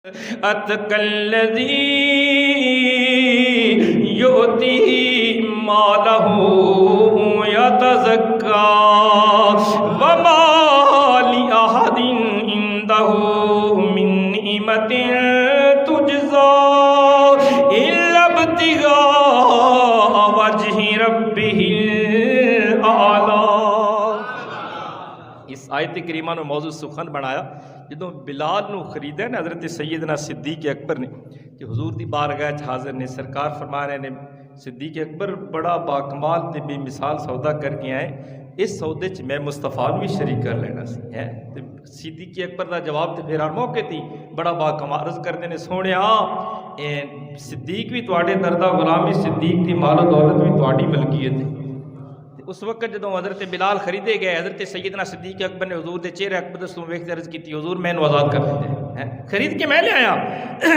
اتقلذی یؤتی مالہ یتزکا وما لأحد عنده من نعمت تجزا الا ابتغاء وجہ ربہ الاعلی۔ اس آیت کریمہ نے موضوع سخن بنایا جدوں بلال نو خریدا نا حضرت سیدنا صدیق اکبر نے کہ حضور دی بارگاہ وچ حاضر نے، سرکار فرما رہے نے صدیق اکبر بڑا باکمال تے بے مثال سودا کر کے آئے، اس سودے چ میں مصطفیٰ نو بھی شریک کر لینا سی ہے۔ تے صدیق اکبر دا جواب تے پھر ہر موقع تی بڑا باکمال عرض کردے نے سونیا صدیق بھی تواڈے دردا غلامی، صدیق دی مال و دولت بھی تواڈی ملکیت ہے۔ اس وقت جدوں حضرت بلال خریدے گئے، حضرت سیدنا صدیق اکبر نے حضور دے چہرے اقدس تو ویکھ کے عرض کیتی حضور میں نو آزاد کر دیتے ہیں، خرید کے میں لے آیا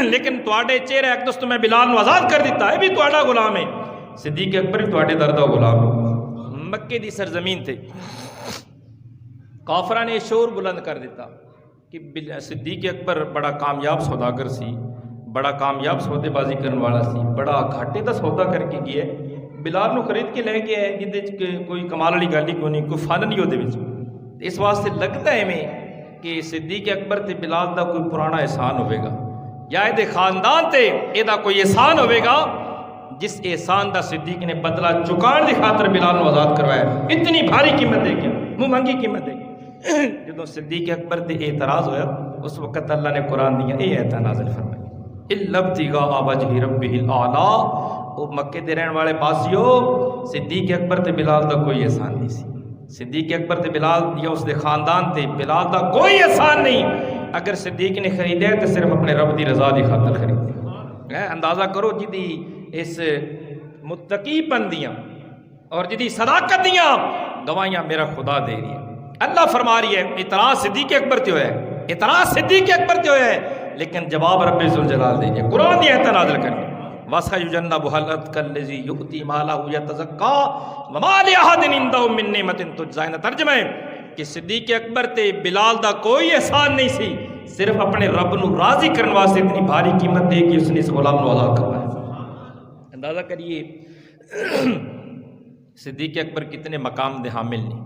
لیکن تواڈے چہرے اقدس تو میں بلال نو آزاد کر دیتا ہے، بھی تواڈا غلام ہے۔ صدیق اکبر بھی تواڈے دردا غلام ہے۔ مکے دی سرزمین تے کافراں نے شور بلند کر دیتا کہ صدیق اکبر بڑا کامیاب سوداگر سی، بڑا کامیاب سودے بازی کرن والا سی، بڑا گھاٹے دا سودا کر کے گیا ہے، بلال نو خرید کے لے گیا ہے جدے کوئی کمال والی گل ہی کوئی نہیں، کوئی فن نہیں وہ وچ۔ اس واسطے لگتا ہے میں کہ صدیق اکبر تے بلال دا کوئی پرانا احسان ہوئے گا یا یہ خاندان تے یہ کوئی احسان ہوئے گا جس احسان دا صدیق نے بدلہ چکان دی خاطر بلال نو آزاد کروایا، اتنی بھاری قیمت دے کے، منہ مہنگی قیمت دے کے۔ جدوں صدیق اکبر تے اعتراض ہویا اس وقت اللہ نے قرآن دیا یہ آیت نازل فرمائی الا ابتغاء وجہ ربہ الاعلی۔ وہ مکے دے رہن والے پاسیو صدیق اکبر تے بلال دا کوئی احسان نہیں سی، صدیق اکبر تے بلال یا اس دے خاندان تے بلال دا کوئی احسان نہیں۔ اگر صدیق نے خریدے تو صرف اپنے رب دی رضا دی خاطر خریدے۔ اندازہ کرو جدی اس متقی بندیاں اور جدی صداقت دیاں گواہیاں میرا خدا دے رہی ہے۔ اللہ فرما رہی ہے اعتراض صدیق اکبر تے ہویا ہے، اعتراض صدیق اکبر تے ہویا ہے، لیکن جواب رب ذوالجلال دے رہی ہے۔ قرآن دی آیت نازل کر وَسَيُجَنَّبُهَا الْأَتْقَى الَّذِي يُؤْتِي مَالَهُ يَتَزَكَّى وَمَا لِأَحَدٍ عِندَهُ مِن نِّعْمَةٍ تُجْزَىٰ۔ ترجمہ ہے کہ صدیق اکبر تے بلال دا کوئی احسان نہیں سی، صرف اپنے رب نو راضی کرنے واسطے اتنی بھاری قیمت دے کہ اس نے اس غلام نو آزاد کروایا۔ اندازہ کریے صدیق اکبر کتنے مقام دے حامل نے،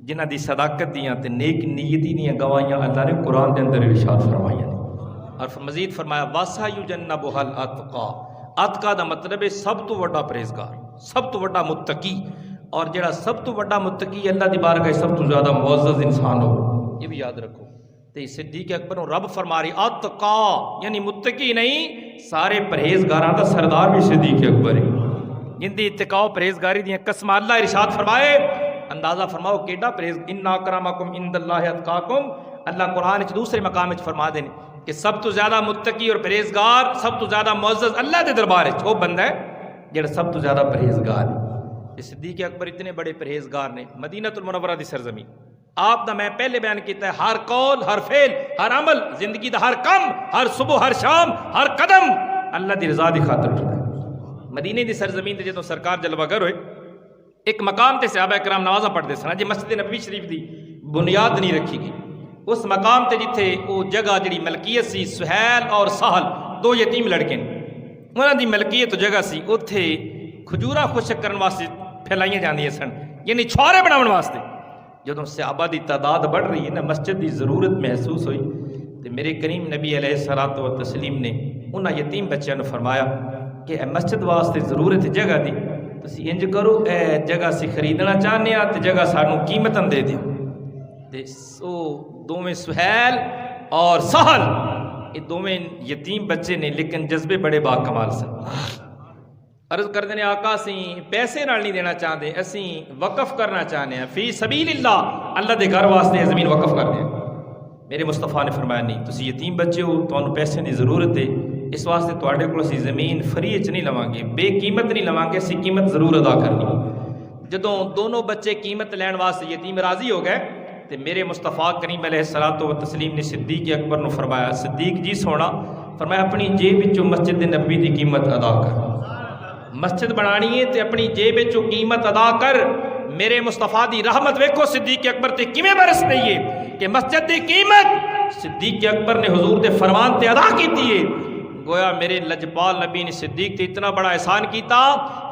جنہ دی صداقت دیاں تے نیک نیتی دیاں گواہیاں اللہ نے قرآن دے اندر ارشاد فرمائیاں اور مزید فرمایا وَسَيُجَنَّبُهَا الْأَتْقَى۔ اتقا دا مطلب ہے سب تو وڈا پرہیزگار، سب تو وڈا متقی، اور جڑا سب تو وڈا متقی اللہ دی بارگاہ سب تو زیادہ معزز انسان ہو، یہ بھی یاد رکھو۔ تے صدیق اکبر رب فرما رہی اتقا یعنی متقی نہیں، سارے پرہیزگاراں دا سردار بھی صدیق اکبر ہے، جن دی اتقاء و پرہیزگاری دیاں قسم اللہ ارشاد فرمائے۔ اندازہ فرماؤ کیڈا پرہیز، ان اکرمکم عند اللہ اتقاکم۔ اللہ قرآن وچ دوسرے مقام وچ فرما دے کہ سب تو زیادہ متقی اور پرہیزگار، سب تو زیادہ معزز اللہ دے دربار ہے وہ بندہ ہے جڑا سب تو زیادہ پرہیزگار ہے۔ صدیق اکبر اتنے بڑے پرہیزگار نے، مدینہ المنورہ دی سرزمین، آپ دا میں پہلے بیان کیتا ہے ہر قول، ہر فعل، ہر عمل، زندگی دا ہر کم، ہر صبح، ہر شام، ہر قدم اللہ دی رضا دی خاطر اٹھتا ہے۔ مدینہ دی سرزمین تے جدوں سرکار جلوہ گر ہوئے، ایک مقام تے صحابہ کرام نمازاں پڑھتے سن، جی مسجد نبوی شریف دی بنیاد نہیں رکھی گئی، اس مقام تے جتھے وہ جگہ جڑی ملکیت سی، سہیل اور سہل دو یتیم لڑکے انہاں دی ملکیت جگہ سی، اوتھے کھجوراں خشک کرن واسطے پھیلائیاں جاندیاں سن، یعنی چھوارے بناون واسطے۔ جدوں صحابہ دی تعداد بڑھ رہی ہے نا، مسجد دی ضرورت محسوس ہوئی تے میرے کریم نبی علیہ الصلوۃ والتسلیم نے انہاں یتیم بچیاں نوں فرمایا کہ اے مسجد واسطے ضرورت جگہ دی، تسی انج کرو اے جگہ سی خریدنا چاہنے تے جگہ سانوں قیمتاں دے دیو۔ تے سو دوویں سہیل اور سہل یہ دوویں یتیم بچے نے، لیکن جذبے بڑے با کمال سن۔ عرض کردے نے آقا اسی پیسے نال نہیں دینا چاہتے، اسی وقف کرنا چاہنے ہیں فی سبیل اللہ، اللہ دے گھر واسطے زمین وقف کر دیں۔ میرے مصطفیٰ نے فرمایا نہیں، تسی یتیم بچے ہو، تانوں پیسے دی ضرورت ہے، اس واسطے تواڈے کول اسی زمین فری وچ نہیں لواں گے، بے قیمت نہیں لواں گے، اسی قیمت ضرور ادا کرنی۔ جدوں دونوں بچے قیمت لین واسطے یتیم راضی ہو گئے تے میرے مصطفیٰ کریم علیہ الصلوۃ والتسلیم نے صدیق اکبر نو فرمایا صدیق جی سونا، فرمایا اپنی جیب وچوں مسجد نبوی دی قیمت ادا کر، مسجد بنانی ہے تے اپنی جیب وچوں قیمت ادا کر۔ میرے مصطفیٰ دی رحمت ویکھو صدیق اکبر تے کیویں برس رہی ہے کہ مسجد دی قیمت صدیق اکبر نے حضور دے فرمان تے ادا کیتی ہے. گویا میرے لجپال نبی نے صدیق تے اتنا بڑا احسان کیتا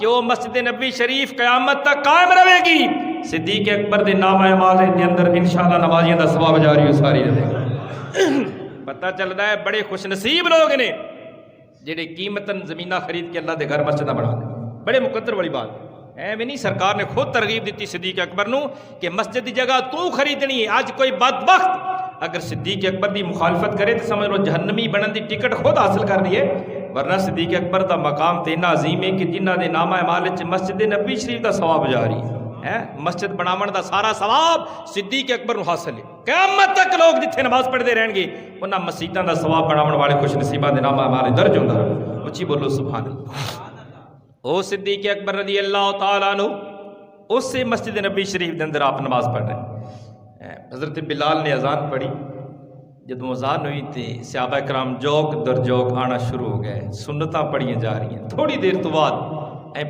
کہ وہ مسجد نبی شریف قیامت تک قائم رہے گی. صدیق اکبر دے نام اعمال دے اندر انشاءاللہ نمازیاں دا ثواب جاری ہو ساری رہے گا. پتہ چلدا ہے بڑے خوش نصیب لوگ نے جڑے قیمتاً زمینہ خرید کے اللہ دے گھر مسجداں بنا دے. بڑے مقدر والی بات ہے. میں نہیں سرکار نے خود ترغیب دیتی صدیق اکبر نو کہ مسجد دی جگہ تو خریدنی ہے. آج کوئی بدبخت اگر صدیق اکبر دی مخالفت کرے تو سمجھ لو جہنمی بنن دی ٹکٹ خود حاصل کر رہی ہے. ورنہ صدیق اکبر دا مقام تے اتنا عظیم ہے کہ جنہ دے نامہ اعمال وچ مسجد نبی شریف دا ثواب جاری ہے. مسجد بناون دا سارا ثواب صدیق اکبر نو حاصل ہے. قیامت تک لوگ جتھے نماز پڑھتے رہن گے انہاں مسجداں دا ثواب بناون والے خوش نصیباں دے نامہ اعمال درج ہوندا رہے. اچھی بولو سبحان اللہ. او صدیق اکبر رضی اللہ تعالیٰ عنہ اس سے مسجد نبی شریف دے اندر آپ نماز پڑھ رہے ہیں. حضرت بلال نے اذان پڑھی. جدوں اذان ہوئی تے صحابہ کرام جوک در جوک آنا شروع ہو گئے. سنتاں پڑھیاں جا رہی ہیں. تھوڑی دیر تو بعد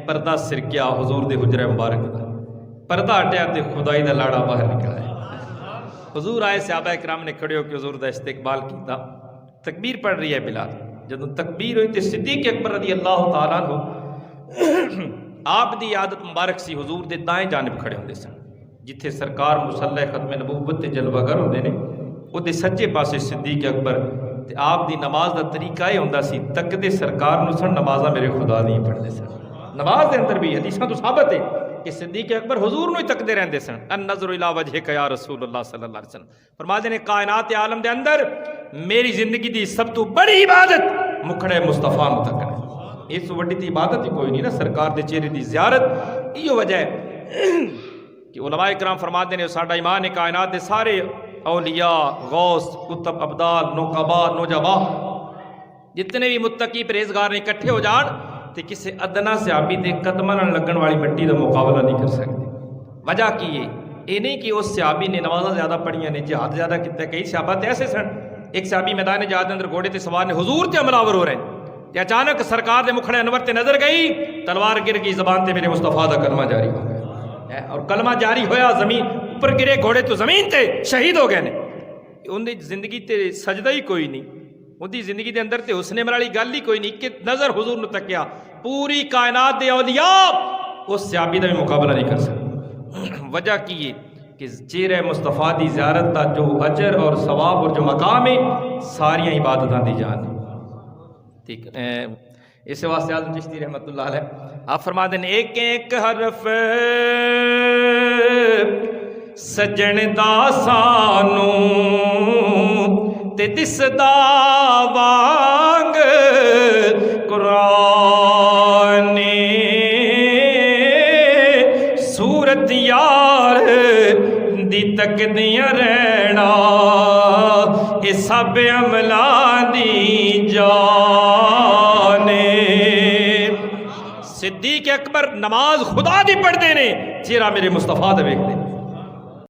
پردہ سرکیا حضور دے حجرہ مبارک دا پردہ ہٹیا تے خدائی دا لاڑا باہر نکلا ہے. حضور آئے. صحابہ کرام نے کھڑے ہو کے حضور دا استقبال کیتا. تکبیر پڑھ رہی ہے بلال. جدوں تکبیر ہوئی تے صدیق اکبر رضی اللہ تعالیٰ عنہ آپ دی عادت مبارک سی حضور دے دائیں جانب کھڑے ہوندے سن. جتھے سرکار مصلی ختم نبوت تے جلوہ گر ہوندے نے وہ دے سچے پاسے صدیق اکبر تے آپ دی نماز دا طریقہ یہ ہوندا سی تکدے سرکار نو سن نمازاں میرے خدا دی پڑھدے سن. نماز دے اندر بھی حدیثاں تو ثابت ہے کہ صدیق اکبر حضور نو ہی تکدے رہندے سن. النظر الی وجہک یا رسول اللہ صلی اللہ علیہ وسلم. فرماتے نے کائنات عالم دے اندر میری زندگی دی سب تو بڑی عبادت مکھڑے مصطفیٰ نو تکنا. اس وڈی تی عبادت ہی کوئی نہیں نا. سرکار دے چہرے دی زیارت یہ وجہ ہے کہ علماء کرام فرماتے ہیں ساڈا ایمان ہے کائنات دے سارے اولیاء غوث کتب ابدال نقبا نوجبا جتنے بھی متقی پرہیزگار نے اکٹھے ہو جان تے کسے ادنا صحابی دے قدماں نال لگن والی مٹی دا مقابلہ نہیں کر سکتے. وجہ کی یہ نہیں کہ اس صحابی نے نمازاں زیادہ پڑھیاں نے جہاد زیادہ کیتا. کئی صحابہ تے ایسے سن. ایک صحابی میدان جہاد دے اندر گھوڑے تے سوار نے حضور تے حملہ آور ہو رہے ہیں کہ اچانک سرکار دے مکھڑے انور تے نظر گئی تلوار گر گئی زبان تے میرے مصطفیٰ دا کلمہ جاری ہو گیا اور کلمہ جاری ہویا زمین اوپر گرے گھوڑے تو زمین تے شہید ہو گئے نے. ان دی زندگی تے سجدہ ہی کوئی نہیں. ان دی زندگی دے اندر تے حسن عمل والی گل ہی کوئی نہیں کہ نظر حضور نو تکیا. پوری کائنات دے اولیاء اس صحابی دا بھی مقابلہ نہیں کر سکتے. وجہ کی ہے کہ چہرہ مصطفیٰ دی زیارت دا جو اجر اور ثواب اور جو مقام ہے ساریاں عبادتاں دی جان ہے. ٹھیک اس واسطے اعظم چشتی رحمۃ اللہ علیہ آپ فرماتے ہیں ایک ایک حرف سجن دا سانو تے دسدا وانگ قرآن سورت یار دی تکدیاں رہنا اے سب عملاں دی جان. صدیق اکبر نماز خدا دی پڑھتے نے چہرہ میرے مصطفیٰ دا ویکھدے.